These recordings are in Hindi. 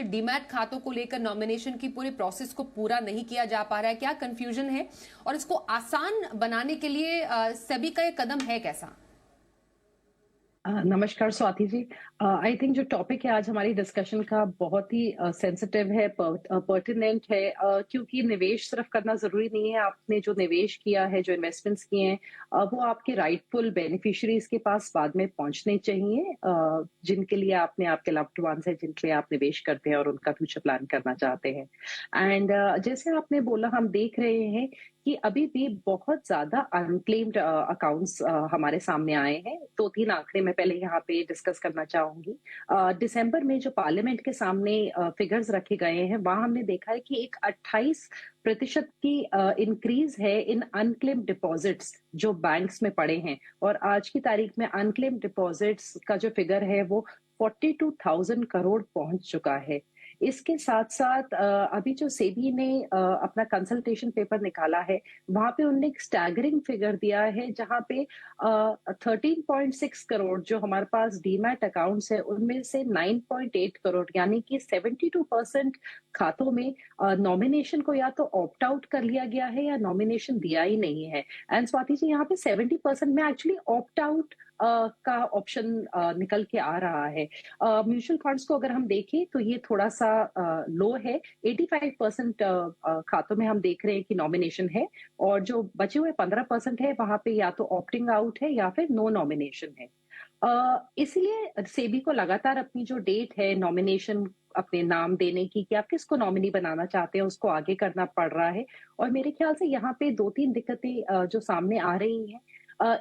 डीमैट खातों को लेकर नॉमिनेशन की पूरी प्रोसेस को पूरा नहीं किया जा पा रहा है? क्या कंफ्यूजन है और इसको आसान बनाने के लिए सेबी का ये कदम है कैसा? नमस्कार स्वाति जी। आई थिंक जो टॉपिक है आज हमारी डिस्कशन का बहुत ही सेंसिटिव है, पर्टिनेंट है, क्योंकि निवेश सिर्फ करना जरूरी नहीं है। आपने जो निवेश किया है, जो इन्वेस्टमेंट्स किए हैं, वो आपके राइटफुल बेनिफिशियरीज के पास बाद में पहुंचने चाहिए, जिनके लिए आपने, आपके लव्ड वंस है जिनके लिए आप निवेश करते हैं और उनका फ्यूचर प्लान करना चाहते हैं। एंड जैसे आपने बोला, हम देख रहे हैं कि अभी भी बहुत ज्यादा अनक्लेम्ड अकाउंट्स हमारे सामने आए हैं। 2-3 आंकड़े मैं पहले यहाँ पे डिस्कस करना चाहूंगी। दिसंबर में जो पार्लियामेंट के सामने फिगर्स रखे गए हैं, वहां हमने देखा है कि एक 28% की इंक्रीज है इन अनक्लेम्ड डिपॉजिट्स जो बैंक्स में पड़े हैं। और आज की तारीख में अनक्लेम्ड डिपॉजिट्स का जो फिगर है वो 42,000 करोड़ पहुंच चुका है। इसके साथ साथ अभी जो सेबी ने अपना कंसल्टेशन पेपर निकाला है, वहां पे उन्होंने एक स्टैगरिंग फिगर दिया है, जहां पे 13.6 करोड़ जो हमारे पास डीमैट अकाउंट्स है, उनमें से 9.8 करोड़ यानी कि 72% खातों में नॉमिनेशन को या तो ऑप्ट आउट कर लिया गया है या नॉमिनेशन दिया ही नहीं है। एंड स्वाति जी, यहाँ पे 70% में एक्चुअली ऑप्ट आउट का ऑप्शन निकल के आ रहा है। म्यूचुअल फंड्स को अगर हम देखें तो ये थोड़ा सा लो है। 85% खातों में हम देख रहे हैं कि नॉमिनेशन है, और जो बचे हुए 15% है वहां पे या तो ऑप्टिंग आउट है या फिर नो नॉमिनेशन है। इसलिए सेबी को लगातार अपनी जो डेट है नॉमिनेशन अपने नाम देने की, कि आप किसको नॉमिनी बनाना चाहते हैं, उसको आगे करना पड़ रहा है। और मेरे ख्याल से यहाँ पे 2-3 दिक्कतें जो सामने आ रही हैं।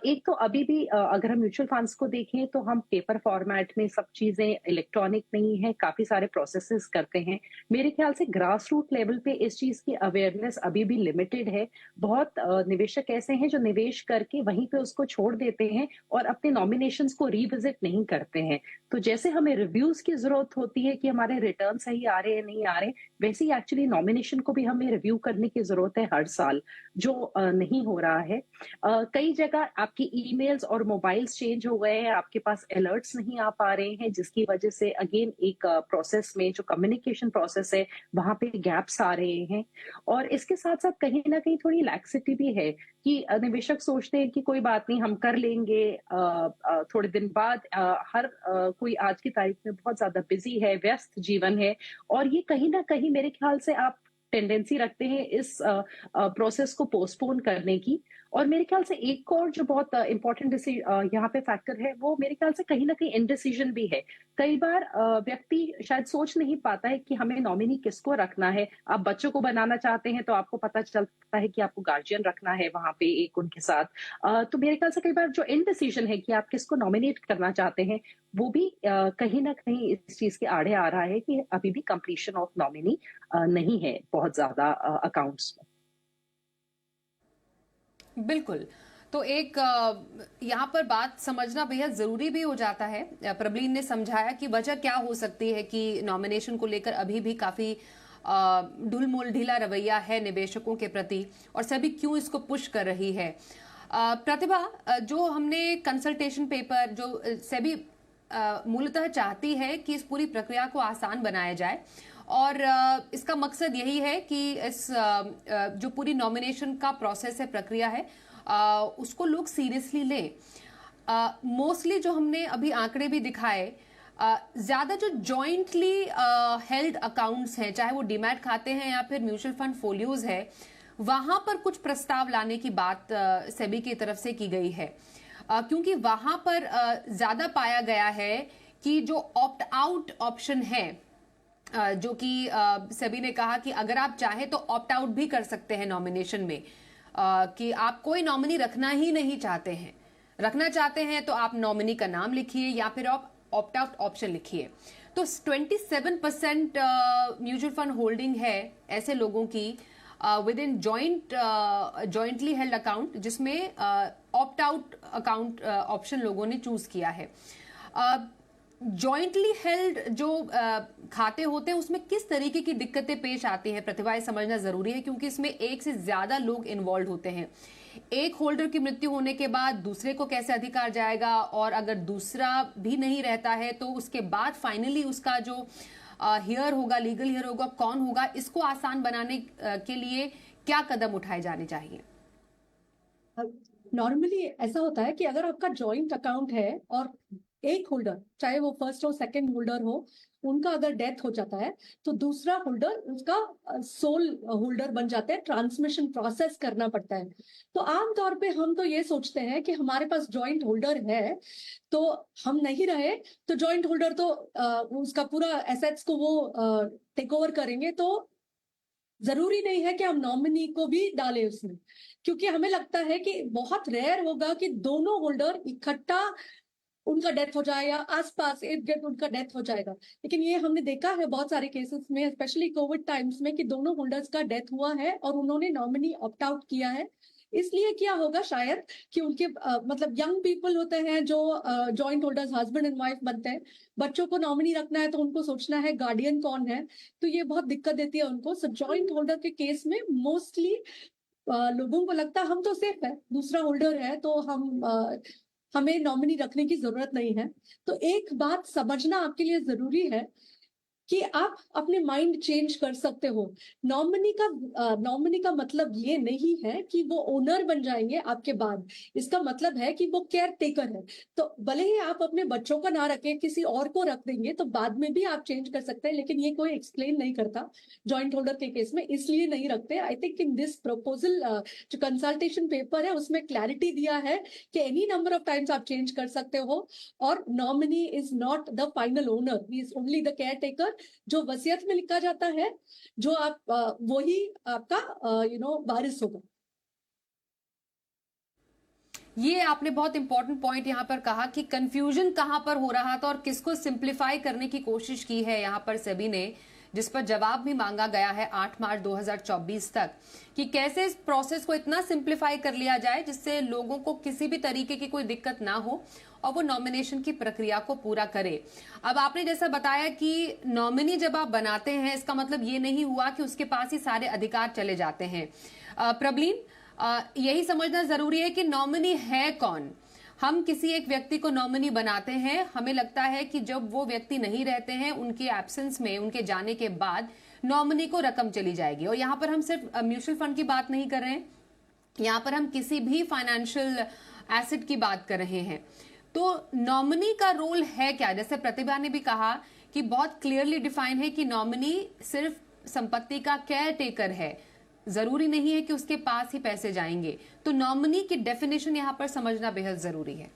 एक तो अभी भी अगर हम म्यूचुअल फंड्स को देखें तो हम पेपर फॉर्मेट में सब चीजें इलेक्ट्रॉनिक नहीं है, काफी सारे प्रोसेसेस करते हैं। मेरे ख्याल से ग्रास रूट लेवल पे इस चीज की अवेयरनेस अभी भी लिमिटेड है। बहुत निवेशक ऐसे हैं जो निवेश करके वहीं पे उसको छोड़ देते हैं और अपने नॉमिनेशंस को रिविजिट नहीं करते हैं। तो जैसे हमें रिव्यूज की जरूरत होती है कि हमारे रिटर्न सही आ रहे हैं नहीं आ रहे, वैसे ही एक्चुअली नॉमिनेशन को भी हमें रिव्यू करने की जरूरत है हर साल, जो नहीं हो रहा है। कई जगह आपकी ईमेल्स और मोबाइल्स चेंज हो गए हैं, आपके पास अलर्ट्स नहीं आ पा रहे हैं, जिसकी वजह से अगेन एक प्रोसेस में जो कम्युनिकेशन प्रोसेस है वहां पे गैप्स आ रहे हैं। और इसके साथ साथ कहीं ना कहीं थोड़ी लैक्सिटी भी है कि निवेशक सोचते हैं कि कोई बात नहीं, हम कर लेंगे थोड़े दिन बाद। हर कोई आज की तारीख में बहुत ज्यादा बिजी है, व्यस्त जीवन है, और ये कहीं ना कहीं मेरे ख्याल से आप टेंडेंसी रखते हैं इस प्रोसेस को पोस्टपोन करने की। और मेरे ख्याल से एक और जो बहुत इंपॉर्टेंट यहाँ पे फैक्टर है, वो मेरे ख्याल से कहीं ना कहीं इनडिसीजन भी है। कई बार व्यक्ति शायद सोच नहीं पाता है कि हमें नॉमिनी किसको रखना है। आप बच्चों को बनाना चाहते हैं तो आपको पता चलता है कि आपको गार्जियन रखना है वहां पे एक उनके साथ। तो मेरे ख्याल से कई बार जो इनडिसीजन है कि आप किसको नॉमिनेट करना चाहते हैं, वो भी कहीं ना कहीं इस चीज के आड़े आ रहा है कि अभी भी कंप्लीशन ऑफ नॉमिनी नहीं है बहुत ज्यादा अकाउंट्स में। बिल्कुल। तो एक यहाँ पर बात समझना बेहद जरूरी भी हो जाता है। प्रबलीन ने समझाया कि वजह क्या हो सकती है कि नॉमिनेशन को लेकर अभी भी काफी ढुलमुल ढीला रवैया है निवेशकों के प्रति, और सभी क्यों इसको पुश कर रही है। प्रतिभा, जो हमने कंसल्टेशन पेपर जो सेबी मूलतः चाहती है कि इस पूरी प्रक्रिया को आसान बनाया जाए, और इसका मकसद यही है कि इस जो पूरी नॉमिनेशन का प्रोसेस है, प्रक्रिया है, उसको लोग सीरियसली लें। मोस्टली जो हमने अभी आंकड़े भी दिखाए, ज्यादा जो जॉइंटली हेल्ड अकाउंट्स हैं, चाहे वो डीमैट खाते हैं या फिर म्यूचुअल फंड फोलियोज है, वहां पर कुछ प्रस्ताव लाने की बात सेबी की तरफ से की गई है। क्योंकि वहां पर ज्यादा पाया गया है कि जो ऑप्ट आउट ऑप्शन है, जो कि सेबी ने कहा कि अगर आप चाहे तो ऑप्ट आउट भी कर सकते हैं नॉमिनेशन में, कि आप कोई नॉमिनी रखना ही नहीं चाहते हैं, रखना चाहते हैं तो आप नॉमिनी का नाम लिखिए या फिर आप ऑप्ट आउट ऑप्शन लिखिए। तो 27% म्यूचुअल फंड होल्डिंग है ऐसे लोगों की with in jointly held account, जिसमें ऑप्ट आउट अकाउंट ऑप्शन लोगों ने चूज किया है। जॉइंटली हेल्ड जो खाते होते हैं उसमें किस तरीके की दिक्कतें पेश आती हैं, प्रतिभा, समझना जरूरी है, क्योंकि इसमें एक से ज्यादा लोग इन्वॉल्व होते हैं। एक होल्डर की मृत्यु होने के बाद दूसरे को कैसे अधिकार जाएगा, और अगर दूसरा भी नहीं रहता है तो उसके बाद फाइनली उसका जो हियर होगा, लीगल हियर होगा, कौन होगा, इसको आसान बनाने के लिए क्या कदम उठाए जाने चाहिए? नॉर्मली ऐसा होता है कि अगर आपका जॉइंट अकाउंट है और एक होल्डर, चाहे वो फर्स्ट हो सेकंड होल्डर हो, उनका अगर डेथ हो जाता है तो दूसरा होल्डर उसका सोल होल्डर बन जाता है, ट्रांसमिशन प्रोसेस करना पड़ता है। तो आमतौर पे हम तो ये सोचते हैं कि हमारे पास जॉइंट होल्डर है तो हम नहीं रहे तो जॉइंट होल्डर तो उसका पूरा एसेट्स को वो टेक ओवर करेंगे, तो जरूरी नहीं है कि हम नॉमिनी को भी डालें उसमें, क्योंकि हमें लगता है कि बहुत रेयर होगा कि दोनों होल्डर इकट्ठा उनका डेथ हो जाए या आसपास इर्द गिर्द उनका डेथ हो जाएगा। लेकिन ये हमने देखा है बहुत सारे केसेस में, स्पेशली कोविड टाइम्स में, कि दोनों होल्डर्स का डेथ हुआ है और उन्होंने नॉमिनी ऑप्ट आउट किया है। इसलिए क्या होगा शायद कि उनके मतलब यंग पीपल होते हैं जो joint holders, husband and wife बनते हैं, बच्चों को नॉमिनी रखना है तो उनको सोचना है गार्डियन कौन है, तो ये बहुत दिक्कत देती है उनको। सो जॉइंट होल्डर के केस में मोस्टली लोगों को लगता है हम तो सेफ है, दूसरा होल्डर है तो हमें नॉमिनी रखने की जरूरत नहीं है। तो एक बात समझना आपके लिए जरूरी है कि आप अपने माइंड चेंज कर सकते हो। नॉमिनी का मतलब ये नहीं है कि वो ओनर बन जाएंगे आपके बाद, इसका मतलब है कि वो केयर टेकर है। तो भले ही आप अपने बच्चों का ना रखें, किसी और को रख देंगे तो बाद में भी आप चेंज कर सकते हैं, लेकिन ये कोई एक्सप्लेन नहीं करता जॉइंट होल्डर के केस में, इसलिए नहीं रखते। I think in this proposal जो कंसल्टेशन पेपर है उसमें क्लैरिटी दिया है कि एनी नंबर ऑफ टाइम्स आप चेंज कर सकते हो, और nominee is not the final owner, he is only the care taker. जो वसीयत में लिखा जाता है जो आप वही आपका वारिस होगा। ये आपने बहुत इंपॉर्टेंट पॉइंट यहाँ पर कहा कि कंफ्यूजन कहां पर हो रहा था और किसको सिंप्लीफाई करने की कोशिश की है यहाँ पर सेबी ने, जिस पर जवाब भी मांगा गया है 8 मार्च 2024 तक, कि कैसे इस प्रोसेस को इतना सिंप्लीफाई कर लिया जाए जिससे लोगों को किसी भी तरीके की कोई दिक्कत ना हो और वो नॉमिनेशन की प्रक्रिया को पूरा करे। अब आपने जैसा बताया कि नॉमिनी जब आप बनाते हैं इसका मतलब ये नहीं हुआ कि उसके पास ही सारे अधिकार चले जाते हैं। प्रबलीन, यही समझना जरूरी है कि नॉमिनी है कौन। हम किसी एक व्यक्ति को नॉमिनी बनाते हैं, हमें लगता है कि जब वो व्यक्ति नहीं रहते हैं, उनके एब्सेंस में, उनके जाने के बाद नॉमिनी को रकम चली जाएगी। और यहाँ पर हम सिर्फ म्यूचुअल फंड की बात नहीं कर रहे हैं, यहाँ पर हम किसी भी फाइनेंशियल एसेट की बात कर रहे हैं। तो नॉमिनी का रोल है क्या? जैसे प्रतिभा ने भी कहा कि बहुत क्लियरली डिफाइन है कि नॉमिनी सिर्फ संपत्ति का केयर टेकर है, जरूरी नहीं है कि उसके पास ही पैसे जाएंगे। तो नॉमिनी की डेफिनेशन यहाँ पर समझना बेहद जरूरी है।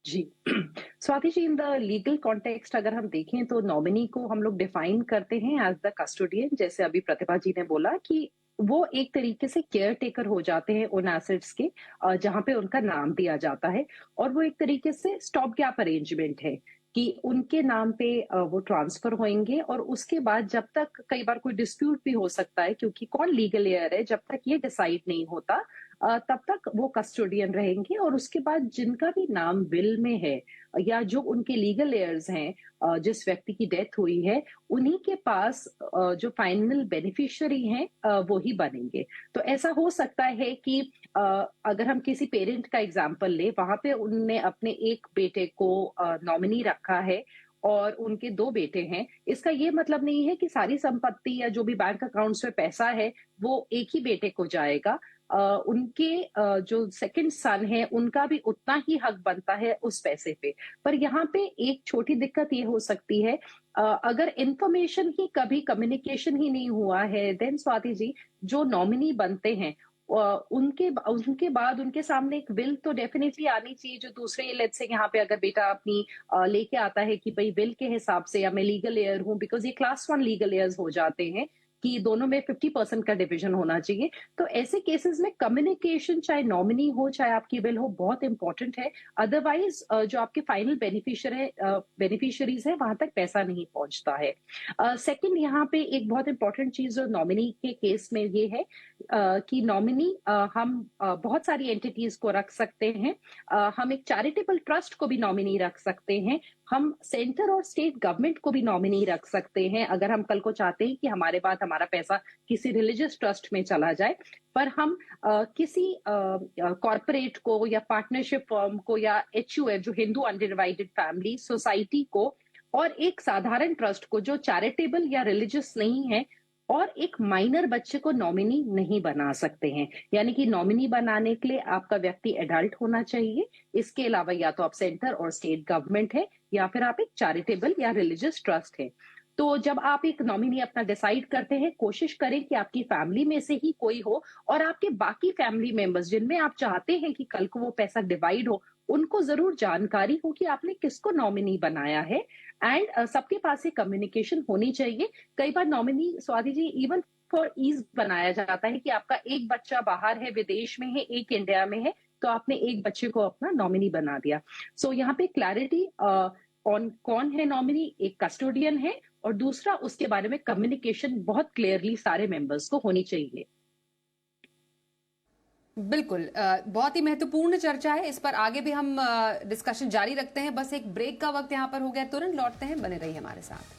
जी Swati ji, in the legal context अगर हम देखें तो नॉमिनी को हम लोग डिफाइन करते हैं एज द कस्टोडियन, जैसे अभी प्रतिभा जी ने बोला कि वो एक तरीके से केयर टेकर हो जाते हैं उन एसेट्स के जहां पे उनका नाम दिया जाता है, और वो एक तरीके से स्टॉप गैप अरेंजमेंट है कि उनके नाम पे वो ट्रांसफर होंगे, और उसके बाद जब तक, कई बार कोई डिस्प्यूट भी हो सकता है क्योंकि कौन लीगल हेयर है, जब तक ये डिसाइड नहीं होता तब तक वो कस्टोडियन रहेंगे। और उसके बाद जिनका भी नाम विल में है या जो उनके लीगल हेयर्स हैं, जिस व्यक्ति की डेथ हुई है, उन्हीं के पास जो फाइनल बेनिफिशियरी हैं वो ही बनेंगे। तो ऐसा हो सकता है कि अगर हम किसी पेरेंट का एग्जाम्पल ले, वहां पे उनने अपने एक बेटे को नॉमिनी रखा है और उनके दो बेटे हैं, इसका ये मतलब नहीं है कि सारी संपत्ति या जो भी बैंक अकाउंट्स में पैसा है वो एक ही बेटे को जाएगा। उनके जो सेकंड सन है उनका भी उतना ही हक बनता है उस पैसे पे। पर यहाँ पे एक छोटी दिक्कत ये हो सकती है, अगर इंफॉर्मेशन ही, कभी कम्युनिकेशन ही नहीं हुआ है, देन स्वाति जी जो नॉमिनी बनते हैं उनके बाद उनके सामने एक विल तो डेफिनेटली आनी चाहिए, जो दूसरे, लेट्स से यहाँ पे अगर बेटा अपनी लेके आता है कि भाई विल के हिसाब से या मैं लीगल एयर हूँ, बिकॉज ये क्लास 1 लीगल एयर्स हो जाते हैं कि दोनों में 50% का डिवीजन होना चाहिए। तो ऐसे केसेस में कम्युनिकेशन, चाहे नॉमिनी हो चाहे आपकी विल हो, बहुत इंपॉर्टेंट है। अदरवाइज जो आपके फाइनल बेनिफिशियरीज है वहां तक पैसा नहीं पहुंचता है। सेकंड, यहाँ पे एक बहुत इंपॉर्टेंट चीज जो नॉमिनी के केस में ये है कि नॉमिनी हम बहुत सारी एंटिटीज को रख सकते हैं। हम एक चैरिटेबल ट्रस्ट को भी नॉमिनी रख सकते हैं। हम सेंटर और स्टेट गवर्नमेंट को भी नॉमिनी रख सकते हैं अगर हम कल को चाहते हैं कि हमारे बाद हमारा पैसा किसी रिलीजियस ट्रस्ट में चला जाए। पर हम किसी कॉरपोरेट को या पार्टनरशिप फर्म को या HUF जो हिंदू अनडिवाइडेड फैमिली सोसाइटी को और एक साधारण ट्रस्ट को जो चैरिटेबल या रिलीजियस नहीं है और एक माइनर बच्चे को नॉमिनी नहीं बना सकते हैं। यानी कि नॉमिनी बनाने के लिए आपका व्यक्ति एडल्ट होना चाहिए। इसके अलावा या तो आप सेंटर और स्टेट गवर्नमेंट है या फिर आप एक चैरिटेबल या रिलीजियस ट्रस्ट है। तो जब आप एक नॉमिनी अपना डिसाइड करते हैं, कोशिश करें कि आपकी फैमिली में से ही कोई हो और आपके बाकी फैमिली मेंबर्स जिनमें आप चाहते हैं कि कल को वो पैसा डिवाइड हो, उनको जरूर जानकारी हो कि आपने किसको नॉमिनी बनाया है। एंड सबके पास ये कम्युनिकेशन होनी चाहिए। कई बार nominee Swati ji even for ease बनाया जाता है कि आपका एक बच्चा बाहर है, विदेश में है, एक इंडिया में है, तो आपने एक बच्चे को अपना नॉमिनी बना दिया। सो यहाँ पे क्लैरिटी ऑन कौन है नॉमिनी, एक कस्टोडियन है और दूसरा उसके बारे में कम्युनिकेशन बहुत क्लियरली सारे मेंबर्स को होनी चाहिए। बिल्कुल, बहुत ही महत्वपूर्ण चर्चा है। इस पर आगे भी हम डिस्कशन जारी रखते हैं। बस एक ब्रेक का वक्त यहाँ पर हो गया, तुरंत लौटते हैं, बने रहिए हमारे साथ।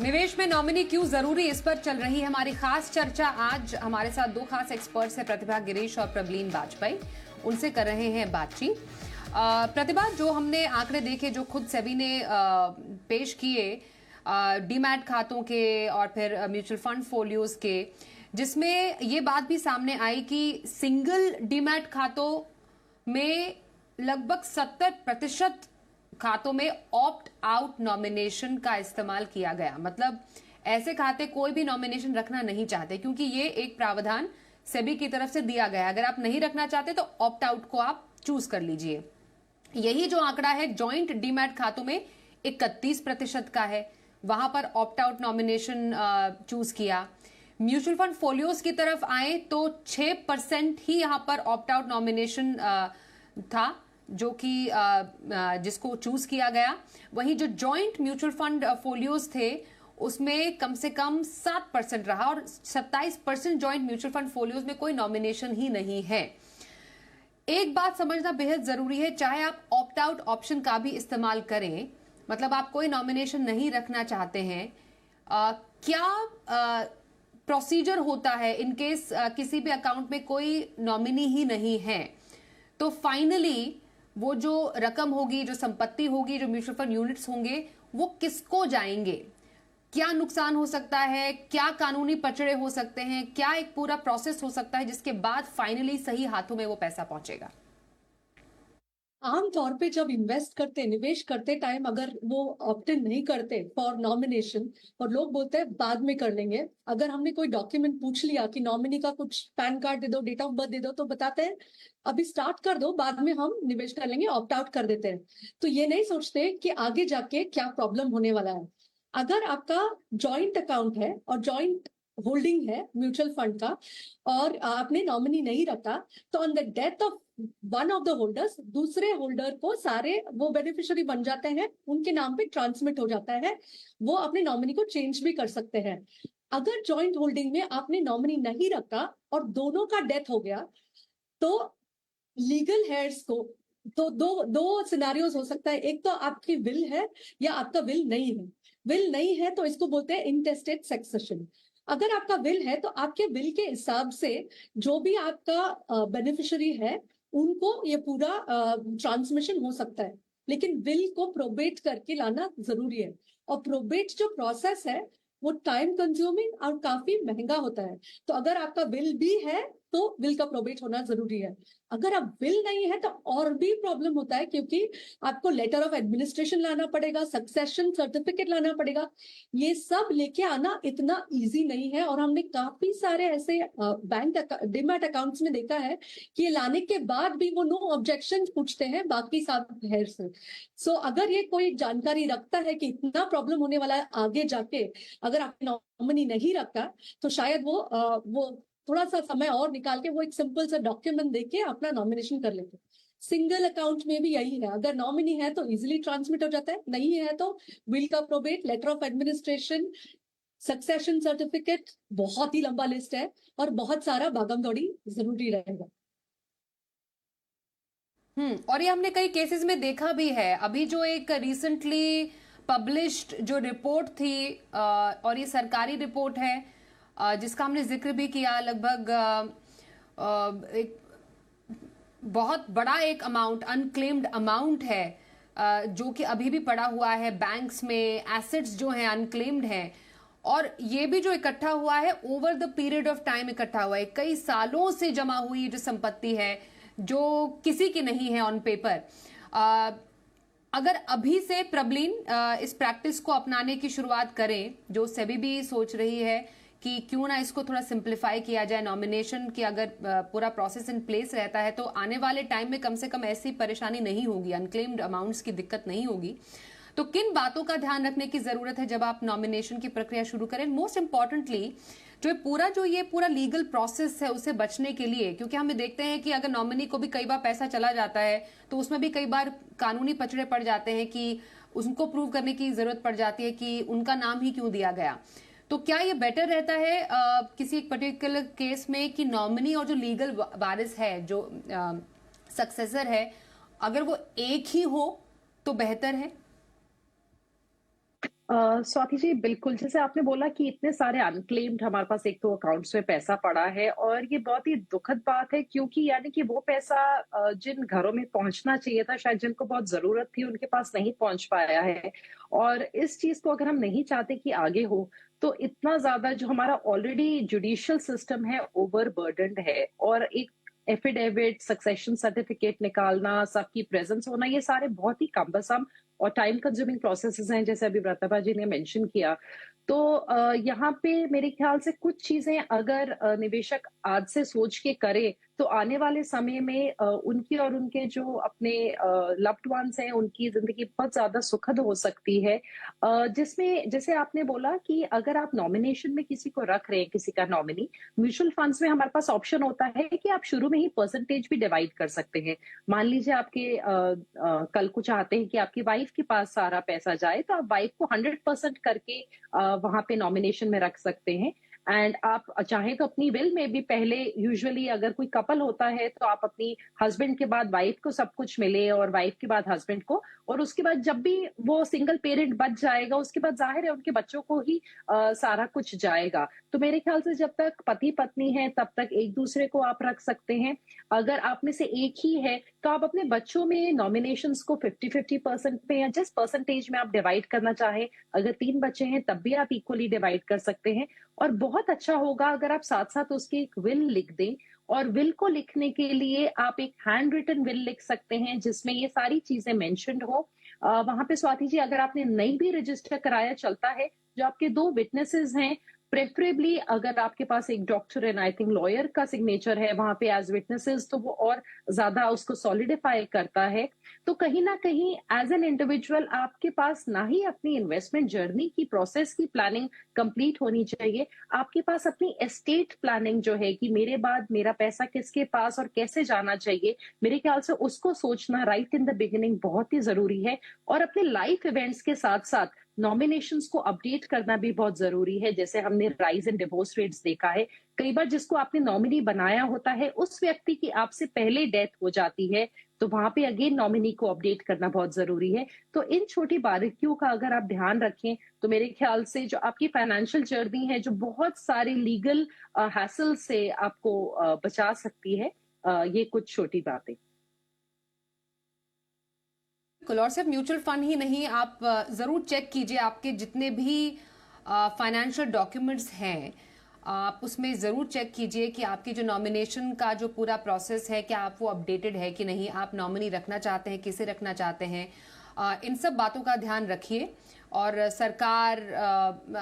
निवेश में नॉमिनी क्यों जरूरी, इस पर चल रही है हमारी खास चर्चा। आज हमारे साथ दो खास एक्सपर्ट्स हैं, प्रतिभा गिरीश और प्रबलीन वाजपेयी। उनसे कर रहे हैं बातचीत। प्रतिभा, जो हमने आंकड़े देखे, जो खुद सेबी ने पेश किए डीमैट खातों के और फिर म्यूचुअल फंड फोलियोज के, जिसमें ये बात भी सामने आई कि सिंगल डीमैट खातों में लगभग 70% खातों में ऑप्ट आउट नॉमिनेशन का इस्तेमाल किया गया। मतलब ऐसे खाते कोई भी नॉमिनेशन रखना नहीं चाहते, क्योंकि ये एक प्रावधान सेबी की तरफ से दिया गया है। अगर आप नहीं रखना चाहते तो ऑप्ट आउट को आप चूज कर लीजिए। यही जो आंकड़ा है जॉइंट डीमैट खातों में 31% का है, वहां पर ऑप्ट आउट नॉमिनेशन चूज किया। म्यूचुअल फंड फोलियोज की तरफ आए तो 6% ही यहां पर ऑप्ट आउट नॉमिनेशन था जो कि जिसको चूज किया गया। वहीं जो जॉइंट म्यूचुअल फंड फोलियोज थे उसमें कम से कम 7% रहा और 27% जॉइंट म्यूचुअल फंड फोलियोज में कोई नॉमिनेशन ही नहीं है। एक बात समझना बेहद जरूरी है, चाहे आप ऑप्ट आउट ऑप्शन का भी इस्तेमाल करें, मतलब आप कोई नॉमिनेशन नहीं रखना चाहते हैं, क्या प्रोसीजर होता है इन केस किसी भी अकाउंट में कोई नॉमिनी ही नहीं है, तो फाइनली वो जो रकम होगी, जो संपत्ति होगी, जो म्यूचुअल फंड यूनिट्स होंगे, वो किसको जाएंगे, क्या नुकसान हो सकता है, क्या कानूनी पचड़े हो सकते हैं, क्या एक पूरा प्रोसेस हो सकता है जिसके बाद फाइनली सही हाथों में वो पैसा पहुंचेगा। आमतौर पे जब इन्वेस्ट करते, निवेश करते टाइम अगर वो ऑप्ट इन नहीं करते फॉर नॉमिनेशन और लोग बोलते हैं बाद में कर लेंगे, अगर हमने कोई डॉक्यूमेंट पूछ लिया कि नॉमिनी का कुछ पैन कार्ड दे दो, डेट ऑफ बर्थ दे दो, तो बताते हैं अभी स्टार्ट कर दो, बाद में हम निवेश कर लेंगे, ऑप्ट आउट कर देते हैं। तो ये नहीं सोचते कि आगे जाके क्या प्रॉब्लम होने वाला है। अगर आपका जॉइंट अकाउंट है और जॉइंट होल्डिंग है म्यूचुअल फंड का और आपने नॉमिनी नहीं रखा, तो on the death of one of the holders दूसरे होल्डर को सारे वो बेनिफिशियरी बन जाते हैं, उनके नाम पे ट्रांसमिट हो जाता है, वो अपने नॉमिनी को चेंज भी कर सकते हैं। अगर जॉइंट होल्डिंग में आपने नॉमिनी नहीं रखा और दोनों का डेथ हो गया, तो लीगल हेयर्स को तो दो सिनेरियोज हो सकता है, एक तो आपकी विल है या आपका विल नहीं है। विल नहीं है तो इसको बोलते हैं इंटेस्टेड सक्सेशन। अगर आपका विल है तो आपके विल के हिसाब से जो भी आपका बेनिफिशियरी है उनको ये पूरा ट्रांसमिशन हो सकता है, लेकिन विल को प्रोबेट करके लाना जरूरी है। और प्रोबेट जो प्रोसेस है वो टाइम कंज्यूमिंग और काफी महंगा होता है। तो अगर आपका विल भी है तो विल का प्रोबेट होना जरूरी है। अगर आप विल नहीं है तो और भी प्रॉब्लम होता है, क्योंकि आपको लेटर ऑफ एडमिनिस्ट्रेशन लाना पड़ेगा, सक्सेशन सर्टिफिकेट लाना पड़ेगा। ये सब लेके आना इतना इजी नहीं है, और हमने काफी सारे ऐसे बैंक डीमैट अकाउंट्स में देखा है कि ये लाने के बाद भी वो नो ऑब्जेक्शन पूछते हैं बाकी सब हेयर से। सो अगर ये कोई जानकारी रखता है कि इतना प्रॉब्लम होने वाला है आगे जाके, अगर आपने नॉमिनी नहीं रखा, तो शायद वो थोड़ा सा समय और निकाल के वो एक सिंपल सा डॉक्यूमेंट देके अपना नॉमिनेशन कर लेते हैं। सिंगल अकाउंट में भी यही है, अगर नॉमिनी है तो इजीली ट्रांसमिट हो जाता है, नहीं है तो विल का probate, letter of administration, succession certificate, बहुत ही लंबा लिस्ट है और बहुत सारा भागम दौड़ी जरूरी रहेगा। और ये हमने कई केसेस में देखा भी है। अभी जो एक रिसेंटली पब्लिश्ड जो रिपोर्ट थी और ये सरकारी रिपोर्ट है जिसका हमने जिक्र भी किया, लगभग एक बहुत बड़ा एक अमाउंट, अनक्लेम्ड अमाउंट है जो कि अभी भी पड़ा हुआ है बैंक्स में, एसेट्स जो हैं अनक्लेम्ड हैं, और ये भी जो इकट्ठा हुआ है over the period of time इकट्ठा हुआ है, कई सालों से जमा हुई जो संपत्ति है जो किसी की नहीं है ऑन पेपर। अगर अभी से प्रबलीन इस प्रैक्टिस को अपनाने की शुरुआत करें, जो सेबी भी सोच रही है कि क्यों ना इसको थोड़ा सिंप्लीफाई किया जाए, नॉमिनेशन की अगर पूरा प्रोसेस इन प्लेस रहता है तो आने वाले टाइम में कम से कम ऐसी परेशानी नहीं होगी, अनक्लेम्ड अमाउंट्स की दिक्कत नहीं होगी। तो किन बातों का ध्यान रखने की जरूरत है जब आप नॉमिनेशन की प्रक्रिया शुरू करें? मोस्ट इंपॉर्टेंटली जो ये पूरा लीगल प्रोसेस है उसे बचने के लिए, क्योंकि हमें देखते हैं कि अगर नॉमिनी को भी कई बार पैसा चला जाता है तो उसमें भी कई बार कानूनी पचड़े पड़ जाते हैं कि उनको प्रूव करने की जरूरत पड़ जाती है कि उनका नाम ही क्यों दिया गया। तो क्या ये बेटर रहता है किसी एक पर्टिकुलर केस में कि नॉमिनी और जो लीगल वारिस है, जो सक्सेसर है, अगर वो एक ही हो तो बेहतर है? स्वाति जी, बिल्कुल, जैसे आपने बोला कि इतने सारे अनक्लेम्ड हमारे पास एक तो अकाउंट्स में पैसा पड़ा है, और ये बहुत ही दुखद बात है, क्योंकि यानी कि वो पैसा जिन घरों में पहुंचना चाहिए था, शायद जिनको बहुत जरूरत थी, उनके पास नहीं पहुंच पाया है। और इस चीज को अगर हम नहीं चाहते कि आगे हो, तो इतना ज्यादा जो हमारा ऑलरेडी जुडिशियल सिस्टम है ओवरबर्डन्ड है, और एक एफिडेविट, सक्सेशन सर्टिफिकेट निकालना, सबकी प्रेजेंस होना, ये सारे बहुत ही कम्बरसम और टाइम कंज्यूमिंग प्रोसेसेस हैं, जैसे अभी प्रतिभा जी ने मेंशन किया। तो यहाँ पे मेरे ख्याल से कुछ चीजें अगर निवेशक आज से सोच के करे तो आने वाले समय में उनकी और उनके जो अपने लव्ड वंस हैं, उनकी ज़िंदगी बहुत ज़्यादा सुखद हो सकती है। जिसमें जैसे आपने बोला कि अगर आप नॉमिनेशन में किसी को रख रहे हैं, किसी का नॉमिनी, म्यूचुअल फंड्स में हमारे पास ऑप्शन होता है कि आप शुरू में ही परसेंटेज भी डिवाइड कर सकते हैं। मान लीजिए आपके कल को चाहते हैं कि आपकी वाइफ के पास सारा पैसा जाए, तो आप वाइफ को 100% करके वहाँ पे नॉमिनेशन में रख सकते हैं। एंड आप चाहें तो अपनी विल में भी पहले, यूजुअली अगर कोई कपल होता है तो आप अपनी हस्बैंड के बाद वाइफ को सब कुछ मिले और वाइफ के बाद हस्बैंड को, और उसके बाद जब भी वो सिंगल पेरेंट बच जाएगा उसके बाद जाहिर है उनके बच्चों को ही सारा कुछ जाएगा। तो मेरे ख्याल से जब तक पति पत्नी है तब तक एक दूसरे को आप रख सकते हैं। अगर आप में से एक ही है तो आप अपने बच्चों में नॉमिनेशंस को 50-50% में या जिस परसेंटेज में आप डिवाइड करना चाहें, अगर 3 बच्चे हैं तब भी आप इक्वली डिवाइड कर सकते हैं। और बहुत अच्छा होगा अगर आप साथ-साथ उसकी एक विल लिख दें, और विल को लिखने के लिए आप एक हैंड रिटन विल लिख सकते हैं जिसमें ये सारी चीजें मेंशन्ड हो। वहां पे स्वाति जी, अगर आपने नहीं भी रजिस्टर कराया चलता है, जो आपके 2 विटनेसेस हैं, प्रेफरेबली अगर आपके पास एक doctor and I think lawyer का सिग्नेचर है वहां पे एज विटनेसेस, तो वो और ज्यादा उसको सॉलिडिफाई करता है। तो कहीं ना कहीं एज एन इंडिविजुअल आपके पास ना ही अपनी इन्वेस्टमेंट जर्नी की प्रोसेस की प्लानिंग कंप्लीट होनी चाहिए, आपके पास अपनी एस्टेट प्लानिंग जो है कि मेरे बाद मेरा पैसा किसके पास और कैसे जाना चाहिए, मेरे ख्याल से उसको सोचना राइट इन द बिगिनिंग बहुत ही जरूरी है। और अपने लाइफ इवेंट्स के साथ साथ नॉमिनेशंस को अपडेट करना भी बहुत जरूरी है। जैसे हमने राइज इन डिवोर्स रेट्स देखा है, कई बार जिसको आपने नॉमिनी बनाया होता है उस व्यक्ति की आपसे पहले डेथ हो जाती है, तो वहां पे अगेन नॉमिनी को अपडेट करना बहुत जरूरी है। तो इन छोटी बारीकियों का अगर आप ध्यान रखें तो मेरे ख्याल से जो आपकी फाइनेंशियल जर्नी है, जो बहुत सारी लीगल हैसल से आपको बचा सकती है, ये कुछ छोटी बातें। बिल्कुल, और सिर्फ म्यूचुअल फंड ही नहीं, आप जरूर चेक कीजिए आपके जितने भी फाइनेंशियल डॉक्यूमेंट्स हैं, आप उसमें जरूर चेक कीजिए कि आपकी जो नॉमिनेशन का जो पूरा प्रोसेस है, क्या आप वो अपडेटेड है कि नहीं, आप नॉमिनी रखना चाहते हैं, किसे रखना चाहते हैं, इन सब बातों का ध्यान रखिए। और सरकार,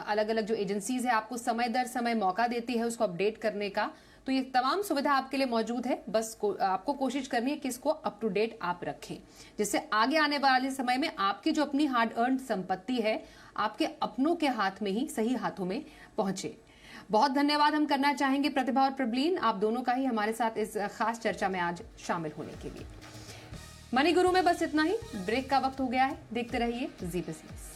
अलग अलग जो एजेंसीज है, आपको समय दर समय मौका देती है उसको अपडेट करने का। तो ये तमाम सुविधा आपके लिए मौजूद है, बस आपको कोशिश करनी है कि इसको अप टू डेट आप रखें, जिससे आगे आने वाले समय में आपकी जो अपनी हार्ड अर्न संपत्ति है आपके अपनों के हाथ में ही, सही हाथों में पहुंचे। बहुत धन्यवाद हम करना चाहेंगे प्रतिभा और प्रबलीन, आप दोनों का ही हमारे साथ इस खास चर्चा में आज शामिल होने के लिए। मनी गुरु में बस इतना ही, ब्रेक का वक्त हो गया है, देखते रहिए जी बिजनेस।